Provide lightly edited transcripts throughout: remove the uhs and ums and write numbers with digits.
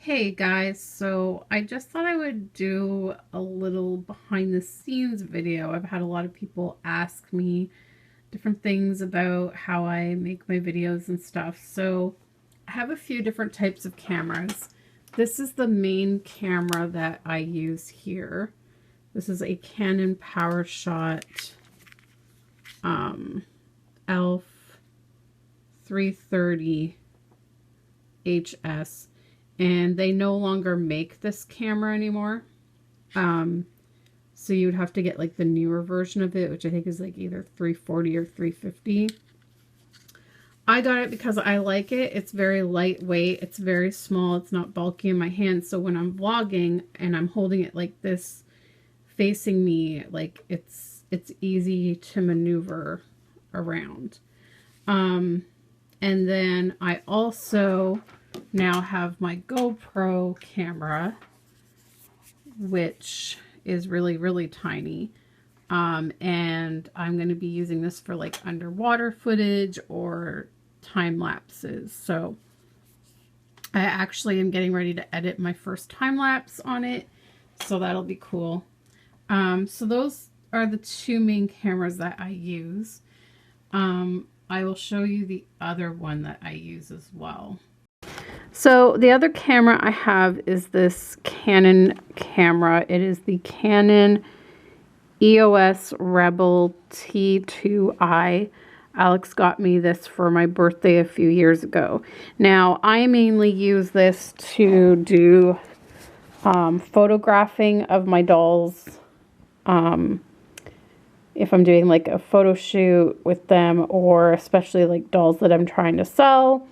Hey guys, so I just thought I would do a little behind the scenes video. I've had a lot of people ask me different things about how I make my videos and stuff. So I have a few different types of cameras. This is the main camera that I use here. This is a Canon PowerShot ELPH 330 HS. And they no longer make this camera anymore. So you would have to get like the newer version of it, which I think is like either 340 or 350. I got it because I like it. It's very lightweight. It's very small. It's not bulky in my hand. So when I'm vlogging and I'm holding it like this, facing me, like it's easy to maneuver around. And then I also now have my GoPro camera, which is really tiny, and I'm going to be using this for like underwater footage or time lapses. So I actually am getting ready to edit my first time lapse on it, so that'll be cool. So those are the two main cameras that I use. I will show you the other one that I use as well. So the other camera I have is this Canon camera. It is the Canon EOS Rebel T2i. Alex got me this for my birthday a few years ago. Now, I mainly use this to do photographing of my dolls. If I'm doing like a photo shoot with them, or especially like dolls that I'm trying to sell.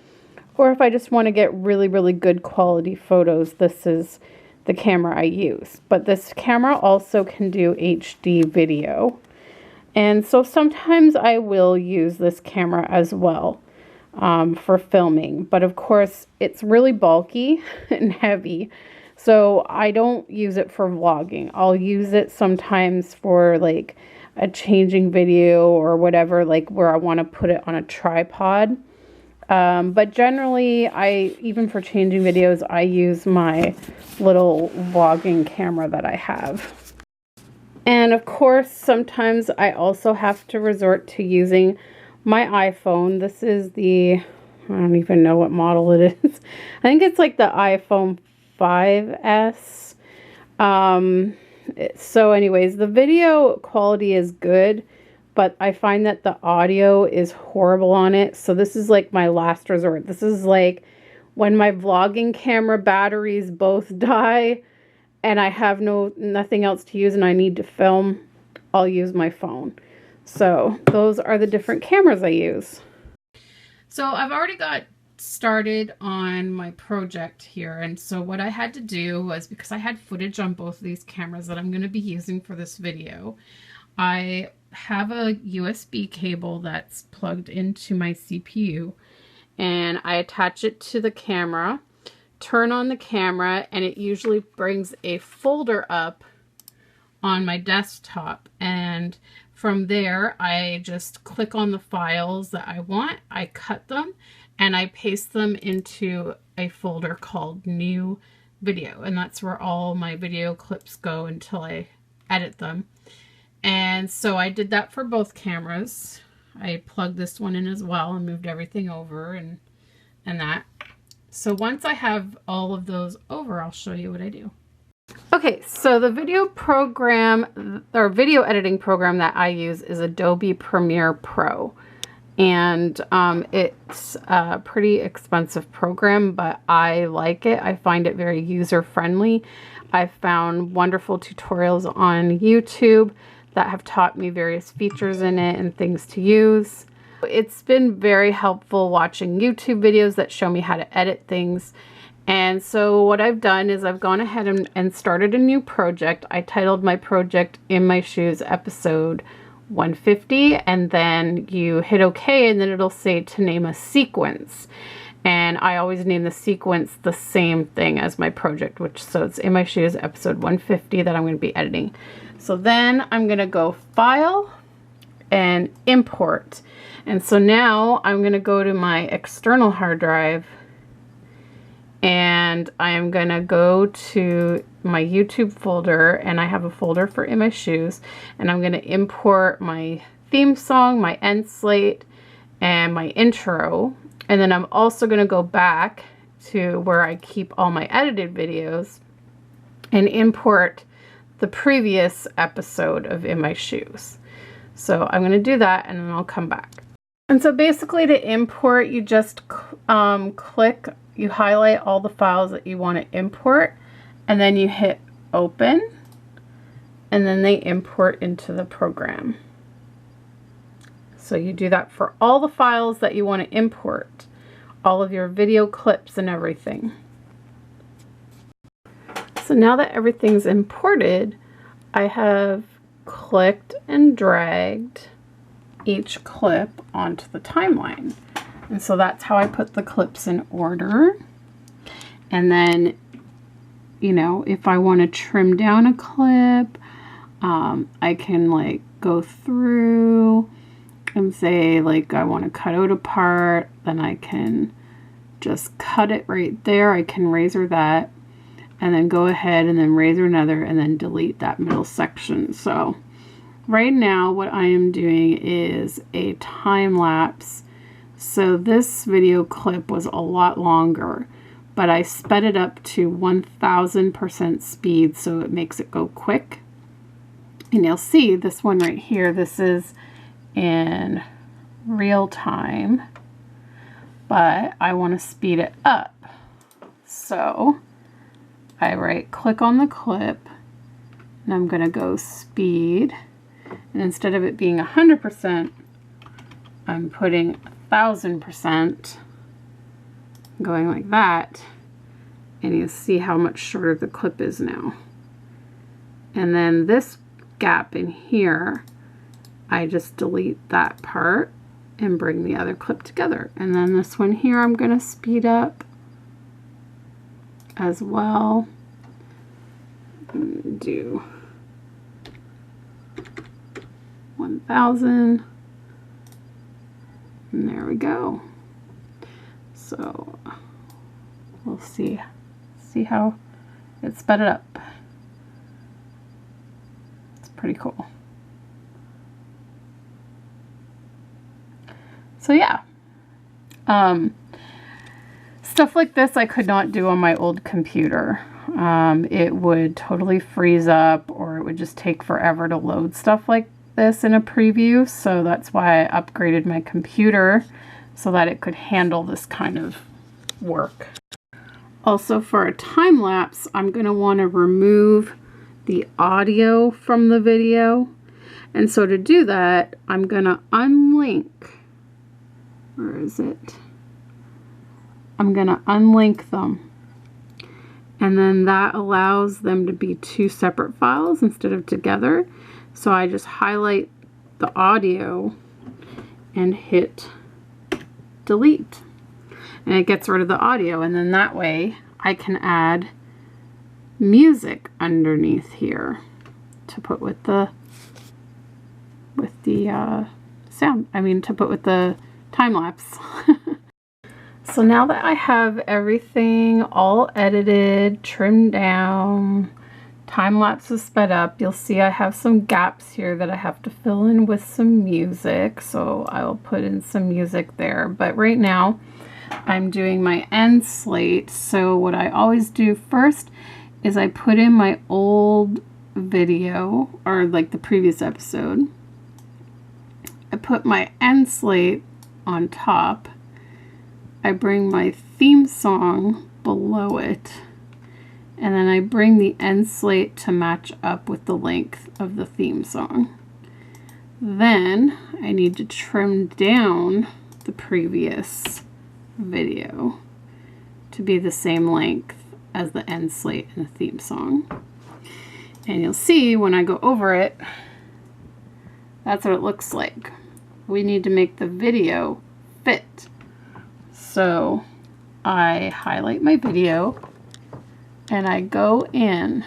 Or if I just want to get really good quality photos, this is the camera I use. But this camera also can do HD video. And so sometimes I will use this camera as well for filming. But of course, it's really bulky and heavy. So I don't use it for vlogging. I'll use it sometimes for like a changing video or whatever, like where I want to put it on a tripod. But generally, even for changing videos, I use my little vlogging camera that I have. And of course, sometimes I also have to resort to using my iPhone. This is I don't even know what model it is. I think it's like the iPhone 5S. So anyways, the video quality is good, but I find that the audio is horrible on it. So this is like my last resort. This is like when my vlogging camera batteries both die and I have nothing else to use and I need to film, I'll use my phone. So those are the different cameras I use. So I've already got started on my project here. And so what I had to do was, because I had footage on both of these cameras that I'm going to be using for this video, I have a USB cable that's plugged into my CPU, and I attach it to the camera, turn on the camera, and it usually brings a folder up on my desktop. And from there, I just click on the files that I want, I cut them, and I paste them into a folder called New Video. And that's where all my video clips go until I edit them. And so I did that for both cameras. I plugged this one in as well and moved everything over and that. So once I have all of those over, I'll show you what I do. Okay, so the video program or video editing program that I use is Adobe Premiere Pro. And it's a pretty expensive program, but I like it. I find it very user-friendly. I've found wonderful tutorials on YouTube that have taught me various features in it and things to use. It's been very helpful watching YouTube videos that show me how to edit things. And so what I've done is I've gone ahead and started a new project. I titled my project In My Shoes episode 150, and then you hit OK, and then it'll say to name a sequence. And I always name the sequence the same thing as my project, so it's In My Shoes episode 150 that I'm going to be editing. So then I'm going to go File and Import. And so now I'm going to go to my external hard drive and I am gonna go to my YouTube folder, and I have a folder for In My Shoes, and I'm gonna import my theme song, my end slate, and my intro. And then I'm also gonna go back to where I keep all my edited videos and import the previous episode of In My Shoes. So I'm gonna do that, and then I'll come back. And so basically to import, you just click, you highlight all the files that you want to import, and then you hit open, and then they import into the program. So you do that for all the files that you want to import, all of your video clips and everything. So now that everything's imported, I have clicked and dragged each clip onto the timeline. And so that's how I put the clips in order. And then, you know, if I want to trim down a clip, I can like go through and say like I want to cut out a part, then I can just cut it right there. I can razor that and then go ahead and then razor another and then delete that middle section. So right now what I am doing is a time lapse. So this video clip was a lot longer, but I sped it up to 1000% speed so it makes it go quick. And you'll see this one right here, this is in real time, but I want to speed it up. So I right click on the clip and I'm going to go speed. And instead of it being 100%, I'm putting 1000%, going like that. And you see how much shorter the clip is now. And then this gap in here, I just delete that part and bring the other clip together. And then this one here, I'm going to speed up as well. Do 1000. And there we go. So we'll see how it sped it up. It's pretty cool. So yeah, stuff like this I could not do on my old computer. It would totally freeze up, or it would just take forever to load stuff like this in a preview. So that's why I upgraded my computer so that it could handle this kind of work. Also, for a time lapse, I'm going to want to remove the audio from the video. And so to do that, I'm going to unlink. Where is it? I'm going to unlink them. And then that allows them to be two separate files instead of together. So I just highlight the audio and hit delete. And it gets rid of the audio. And then that way I can add music underneath here to put with the sound. I mean, to put with the time lapse. So now that I have everything all edited, trimmed down, time lapse is sped up, you'll see I have some gaps here that I have to fill in with some music. So I'll put in some music there. But right now I'm doing my end slate. So what I always do first is I put in my old video, or like the previous episode. I put my end slate on top. I bring my theme song below it, and then I bring the end slate to match up with the length of the theme song. Then I need to trim down the previous video to be the same length as the end slate and the theme song. And you'll see when I go over it, that's what it looks like. We need to make the video fit. So I highlight my video and I go in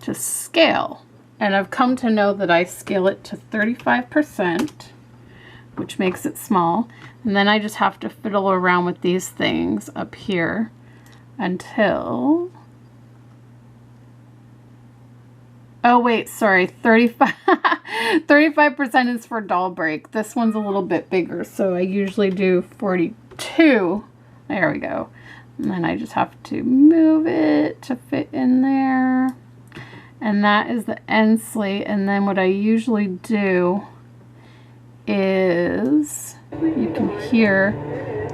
to scale. And I've come to know that I scale it to 35%. which makes it small. And then I just have to fiddle around with these things up here until, oh wait, sorry, 35% is for doll break. This one's a little bit bigger, so I usually do 42. There we go. And then I just have to move it to fit in there. And that is the end slate. And then what I usually do is, you can hear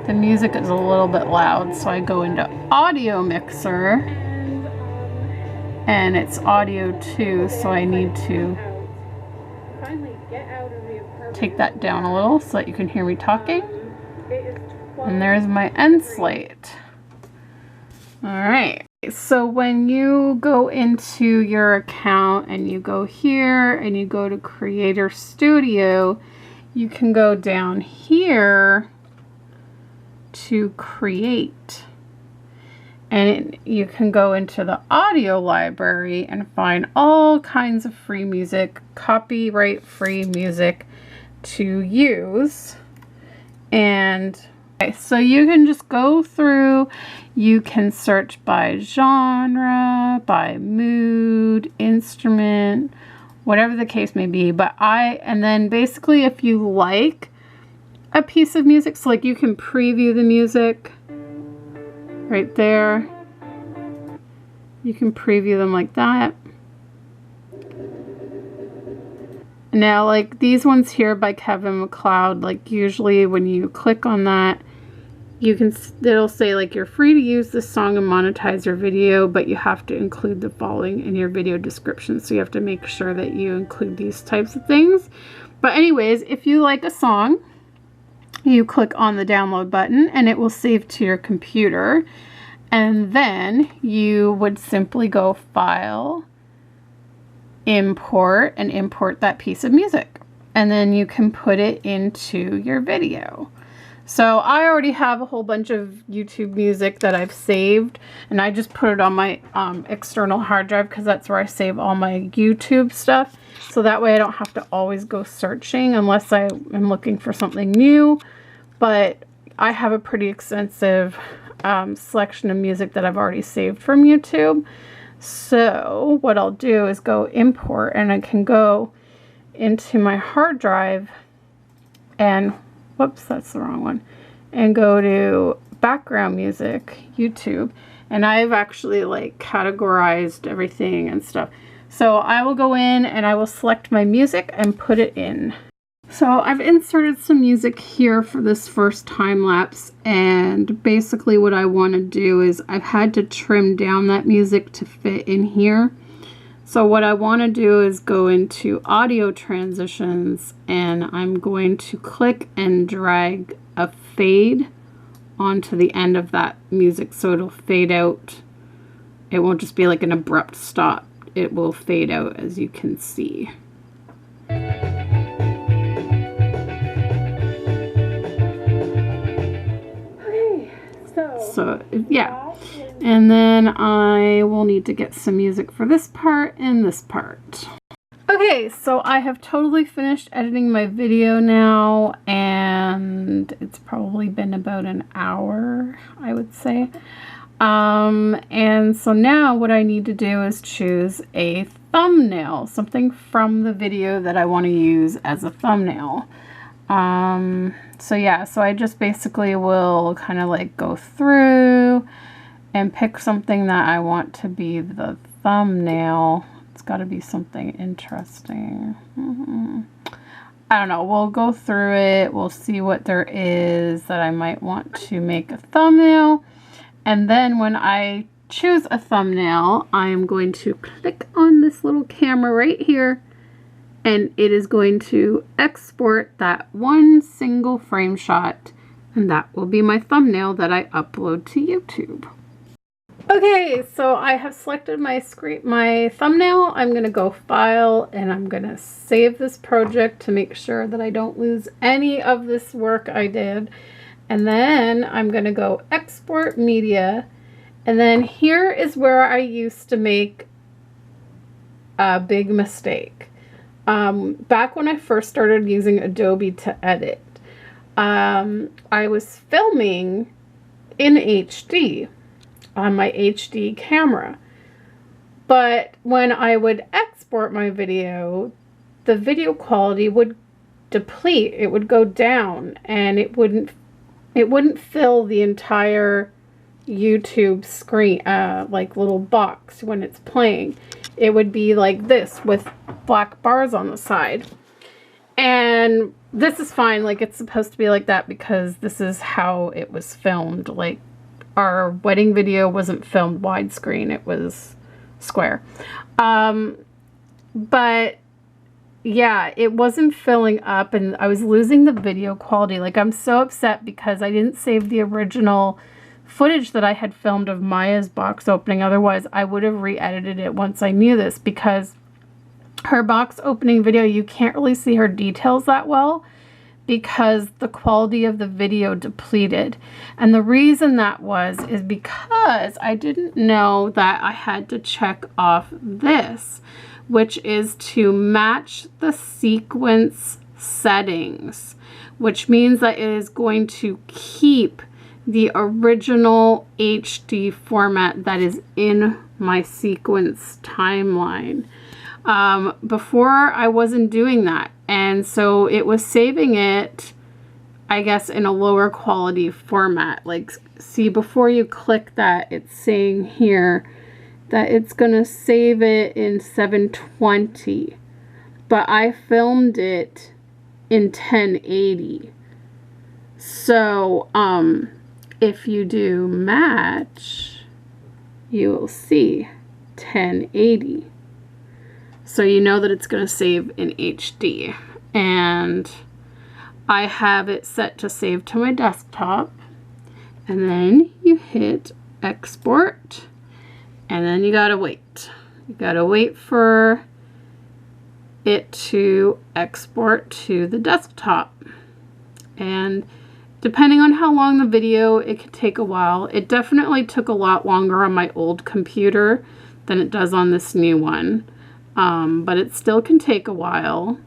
the music is a little bit loud, so I go into audio mixer, and it's audio too, so I need to take that down a little so that you can hear me talking. And there's my end slate. All right, so when you go into your account and you go here and you go to Creator Studio, you can go down here to create, and you can go into the audio library and find all kinds of free music, copyright free music to use. And okay, so you can just go through, you can search by genre, by mood, instrument, whatever the case may be. But and then basically if you like a piece of music, so like you can preview the music right there. You can preview them like that. Now, like these ones here by Kevin MacLeod, like usually when you click on that, you can, it'll say like you're free to use this song and monetize your video, but you have to include the following in your video description. So you have to make sure that you include these types of things. But anyways, if you like a song, you click on the download button and it will save to your computer. And then you would simply go File, Import, and import that piece of music. And then you can put it into your video. So I already have a whole bunch of YouTube music that I've saved, and I just put it on my external hard drive because that's where I save all my YouTube stuff. So that way I don't have to always go searching unless I am looking for something new. But I have a pretty extensive selection of music that I've already saved from YouTube. So what I'll do is go import, and I can go into my hard drive and, whoops, that's the wrong one, and go to background music, YouTube. And I've actually like categorized everything and stuff. So I will go in and I will select my music and put it in. So I've inserted some music here for this first time lapse, and basically what I want to do is I've had to trim down that music to fit in here. So what I want to do is go into audio transitions, and I'm going to click and drag a fade onto the end of that music so it'll fade out. It won't just be like an abrupt stop. It will fade out, as you can see. So yeah, and then I will need to get some music for this part and this part. Okay, so I have totally finished editing my video now, and it's probably been about an hour, I would say. And so now what I need to do is choose a thumbnail, something from the video that I want to use as a thumbnail. So yeah, so I just basically will kind of like go through and pick something that I want to be the thumbnail. It's got to be something interesting. I don't know. We'll go through it. We'll see what there is that I might want to make a thumbnail. And then when I choose a thumbnail, I am going to click on this little camera right here, and it is going to export that one single frame shot, and that will be my thumbnail that I upload to YouTube. Okay, so I have selected my thumbnail. I'm going to go File, and I'm going to save this project to make sure that I don't lose any of this work I did. And then I'm going to go Export Media, and then here is where I used to make a big mistake. Back when I first started using Adobe to edit, I was filming in HD on my HD camera. But when I would export my video, the video quality would deplete. It would go down, and it wouldn't fill the entire YouTube screen, like little box when it's playing. It would be like this with black bars on the side. And this is fine, like it's supposed to be like that because this is how it was filmed. Like our wedding video wasn't filmed widescreen, it was square. But yeah, it wasn't filling up and I was losing the video quality. Like I'm so upset because I didn't save the original footage that I had filmed of Maya's box opening. Otherwise, I would have re-edited it once I knew this, because her box opening video, you can't really see her details that well because the quality of the video depleted. And the reason that is because I didn't know that I had to check off this, which is to match the sequence settings, which means that it is going to keep the original HD format that is in my sequence timeline. Before I wasn't doing that, and so it was saving it, I guess, in a lower quality format. Like, see, before you click that, it's saying here that it's gonna save it in 720, but I filmed it in 1080. So if you do match, you will see 1080. So you know that it's going to save in HD. And I have it set to save to my desktop. And then you hit export. And then you got to wait. You got to wait for it to export to the desktop. And depending on how long the video, it could take a while. It definitely took a lot longer on my old computer than it does on this new one. But it still can take a while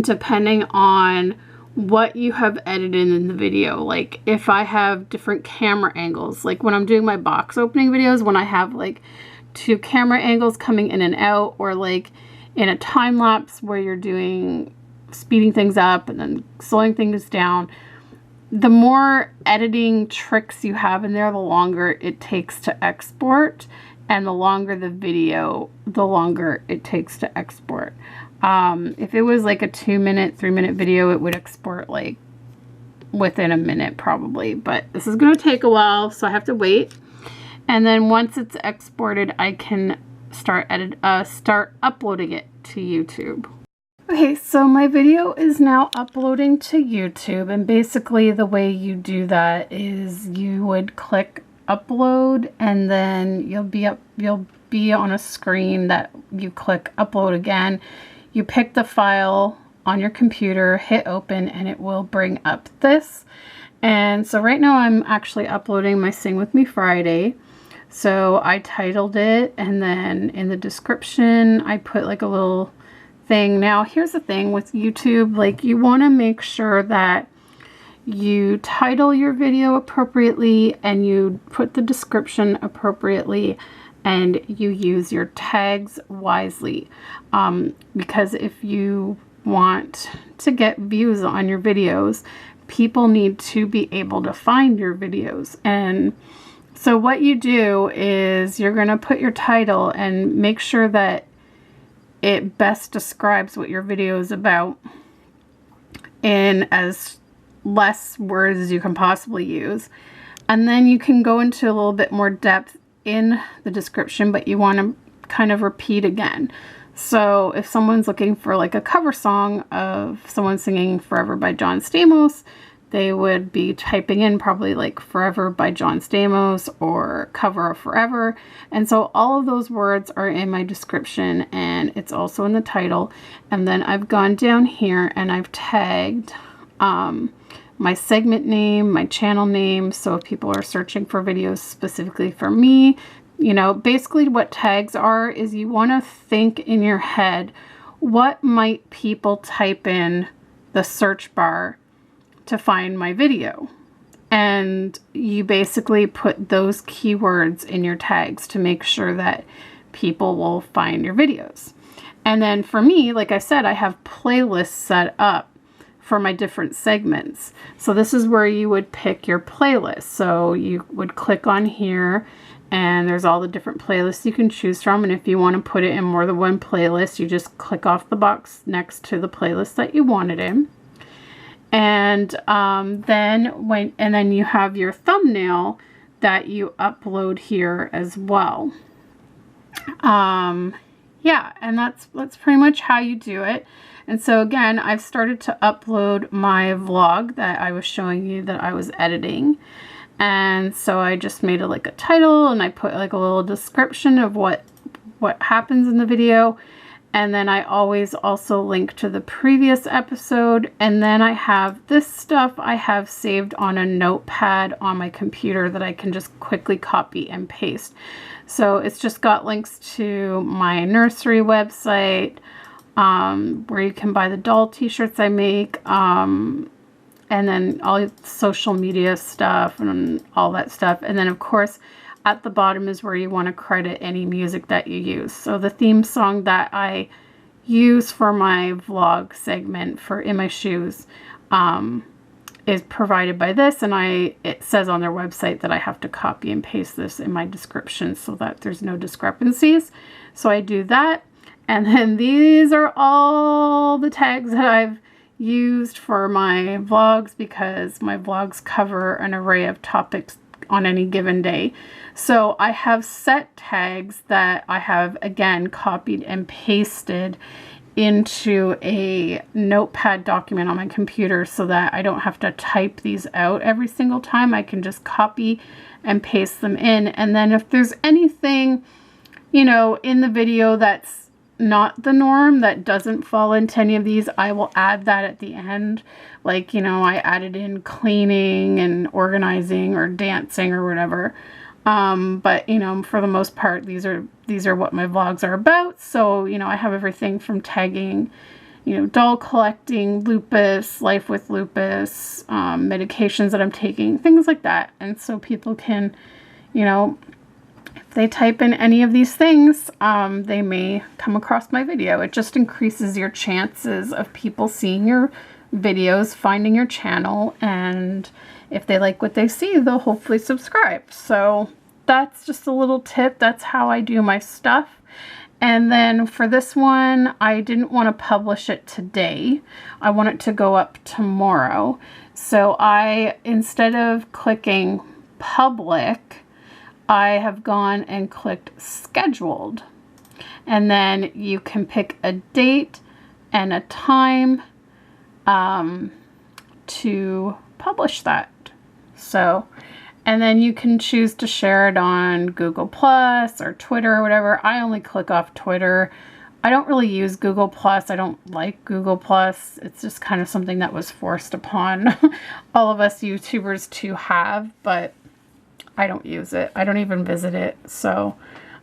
depending on what you have edited in the video. Like if I have different camera angles, like when I'm doing my box opening videos, when I have like 2 camera angles coming in and out, or like in a time lapse where you're doing speeding things up and then slowing things down, the more editing tricks you have in there, the longer it takes to export. And the longer the video, the longer it takes to export. If it was like a 2-minute, 3-minute video, it would export like within a minute probably. But this is going to take a while, so I have to wait. And then once it's exported, I can start uploading it to YouTube. Okay, so my video is now uploading to YouTube, and basically the way you do that is you would click upload, and then you'll be on a screen that you click upload again. You pick the file on your computer, hit open, and it will bring up this. And so right now I'm actually uploading my Sing With Me Friday. So I titled it, and then in the description I put like a little thing. Now here's the thing with YouTube, like you want to make sure that you title your video appropriately and you put the description appropriately and you use your tags wisely, because if you want to get views on your videos, people need to be able to find your videos. And so what you do is you're going to put your title and make sure that it best describes what your video is about in as less words as you can possibly use. And then you can go into a little bit more depth in the description, but you want to kind of repeat again. So if someone's looking for like a cover song of someone singing Forever by John Stamos, they would be typing in probably like Forever by John Stamos or Cover of Forever. And so all of those words are in my description, and it's also in the title. And then I've gone down here and I've tagged my segment name, my channel name. So if people are searching for videos specifically for me, you know, basically what tags are is you want to think in your head, what might people type in the search bar to find my video. And you basically put those keywords in your tags to make sure that people will find your videos. And then for me, like I said, I have playlists set up for my different segments. So this is where you would pick your playlist. So you would click on here, and there's all the different playlists you can choose from. And if you want to put it in more than one playlist, you just click off the box next to the playlist that you want it in. And then you have your thumbnail that you upload here as well. Yeah, and that's pretty much how you do it. And so again, I've started to upload my vlog that I was showing you that I was editing. And so I just made it like a title, and I put like a little description of what happens in the video. And then I always also link to the previous episode. And then I have this stuff I have saved on a notepad on my computer that I can just quickly copy and paste. So it's just got links to my nursery website, where you can buy the doll t-shirts I make, and then all social media stuff and all that stuff. And then of course at the bottom is where you want to credit any music that you use. So the theme song that I use for my vlog segment for In My Shoes is provided by this, and it says on their website that I have to copy and paste this in my description so that there's no discrepancies. So I do that. And then these are all the tags that I've used for my vlogs, because my vlogs cover an array of topics on any given day. So I have set tags that I have again copied and pasted into a notepad document on my computer so that I don't have to type these out every single time. I can just copy and paste them in. And then if there's anything, you know, in the video that's not the norm, that doesn't fall into any of these, I will add that at the end. Like, you know, I added in cleaning and organizing or dancing or whatever. But, you know, for the most part, these are what my vlogs are about. So, you know, I have everything from tagging, you know, doll collecting, lupus, life with lupus, medications that I'm taking, things like that. And so people can, you know, if they type in any of these things, they may come across my video. It just increases your chances of people seeing your videos, finding your channel, and if they like what they see, they'll hopefully subscribe. So that's just a little tip. That's how I do my stuff. And then for this one, I didn't want to publish it today. I want it to go up tomorrow. So instead of clicking public, I have gone and clicked scheduled. And then you can pick a date and a time to publish that. So, and then you can choose to share it on Google Plus or Twitter or whatever. I only click off Twitter. I don't really use Google Plus. I don't like Google Plus. It's just kind of something that was forced upon all of us YouTubers to have, but I don't use it. I don't even visit it. So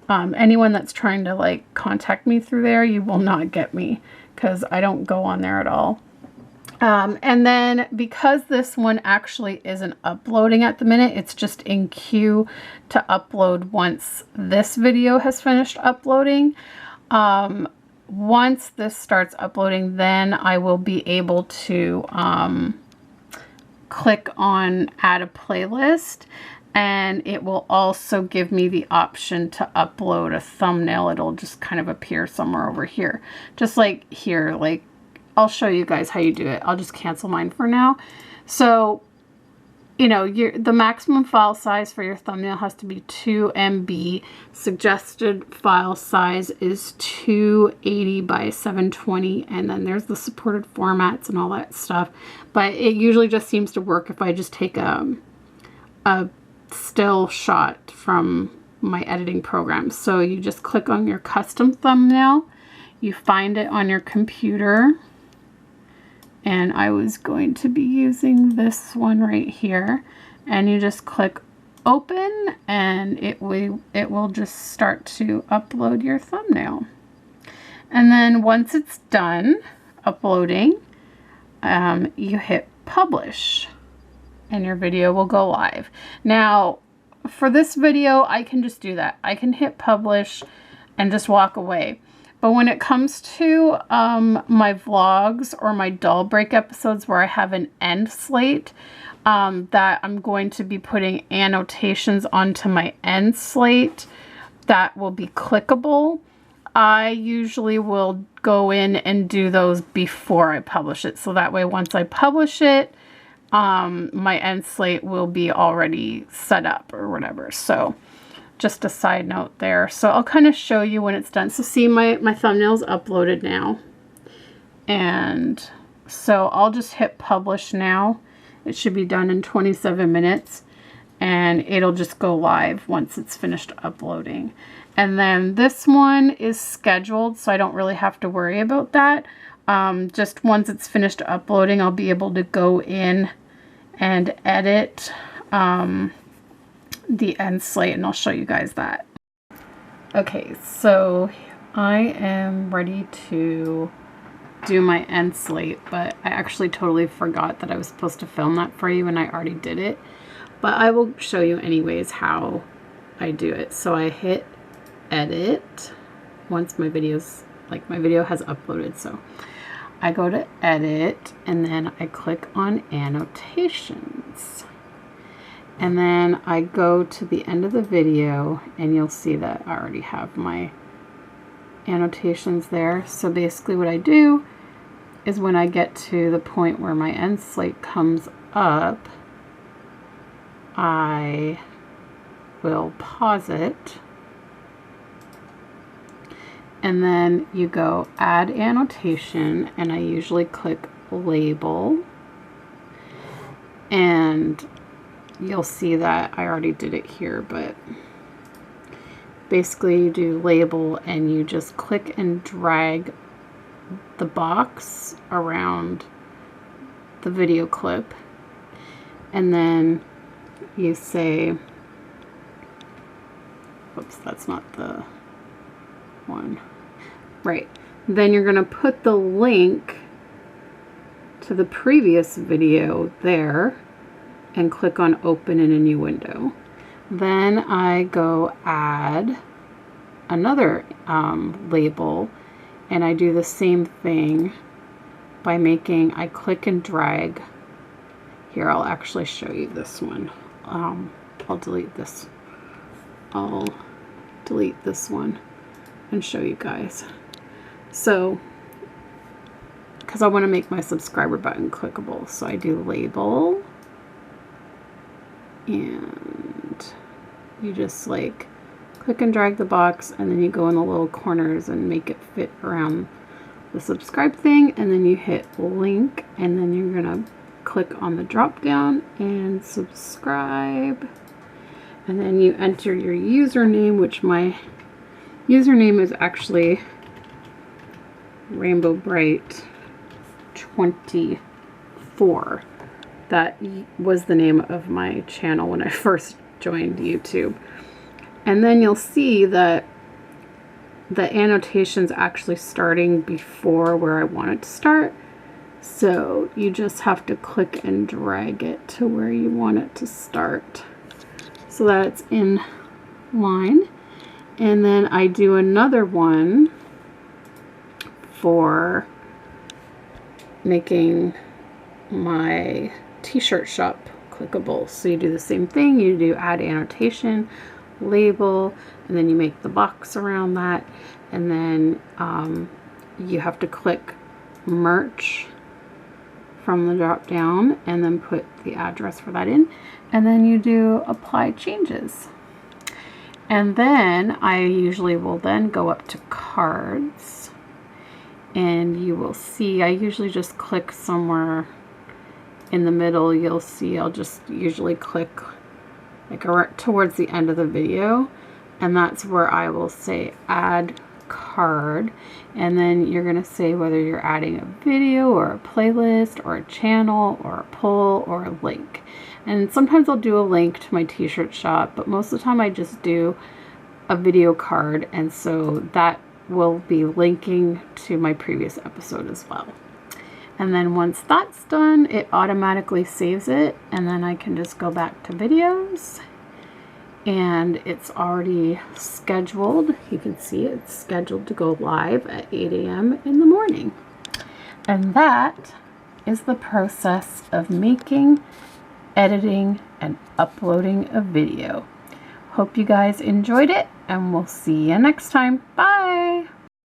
anyone that's trying to like contact me through there, you will not get me because I don't go on there at all. And then because this one actually isn't uploading at the minute, it's just in queue to upload once this video has finished uploading. Once this starts uploading, then I will be able to click on add a playlist, and it will also give me the option to upload a thumbnail. It'll just kind of appear somewhere over here, just like here. Like, I'll show you guys how you do it. I'll just cancel mine for now. So, you know, the maximum file size for your thumbnail has to be 2 MB. Suggested file size is 280 by 720, and then there's the supported formats and all that stuff. But it usually just seems to work if I just take a still shot from my editing program. So you just click on your custom thumbnail. You find it on your computer. And I was going to be using this one right here, and you just click open, and it will just start to upload your thumbnail. And then once it's done uploading, you hit publish, and your video will go live. Now, for this video, I can just do that. I can hit publish and just walk away. But when it comes to my vlogs or my doll break episodes where I have an end slate, that I'm going to be putting annotations onto my end slate that will be clickable, I usually will go in and do those before I publish it. So that way, once I publish it, my end slate will be already set up or whatever. So just a side note there. So I'll kind of show you when it's done. So see, my thumbnail's uploaded now. And so I'll just hit publish now. It should be done in 27 minutes. And it'll just go live once it's finished uploading. And then this one is scheduled, so I don't really have to worry about that. Just once it's finished uploading, I'll be able to go in and edit the end slate, and I'll show you guys that. Okay, so I am ready to do my end slate, but I actually totally forgot that I was supposed to film that for you, and I already did it. But I will show you anyways how I do it. So I hit edit once my video has uploaded. So I go to edit, and then I click on annotations. And then I go to the end of the video, and you'll see that I already have my annotations there. So basically what I do is when I get to the point where my end slate comes up, I will pause it, and then you go add annotation, and I usually click label, and you'll see that I already did it here, but basically you do label and you just click and drag the box around the video clip, and then you say, oops, that's not the one. Right. Then you're going to put the link to the previous video there and click on open in a new window. Then I go add another label, and I do the same thing by I click and drag. Here, I'll actually show you this one. I'll delete this. I'll delete this one and show you guys. So, because I want to make my subscriber button clickable, so I do label, and you just like click and drag the box, and then you go in the little corners and make it fit around the subscribe thing, and then you hit link, and then you're gonna click on the drop down and subscribe, and then you enter your username, which my username is actually Rainbow Bright 24. That was the name of my channel when I first joined YouTube. And then you'll see that the annotation's actually starting before where I want it to start. So you just have to click and drag it to where you want it to start so that it's in line. And then I do another one for making my t-shirt shop clickable. So you do the same thing. You do add annotation, label, and then you make the box around that, and then you have to click merch from the drop down and then put the address for that in, and then you do apply changes. And then I usually will then go up to cards, and you will see I usually just click somewhere in the middle. You'll see I'll just usually click like towards the end of the video, and that's where I will say add card, and then you're going to say whether you're adding a video or a playlist or a channel or a poll or a link. And sometimes I'll do a link to my t-shirt shop, but most of the time I just do a video card, and so that will be linking to my previous episode as well. And then once that's done, it automatically saves it, and then I can just go back to videos, and it's already scheduled. You can see it's scheduled to go live at 8 a.m. in the morning. And that is the process of making, editing, and uploading a video. Hope you guys enjoyed it, and we'll see you next time. Bye!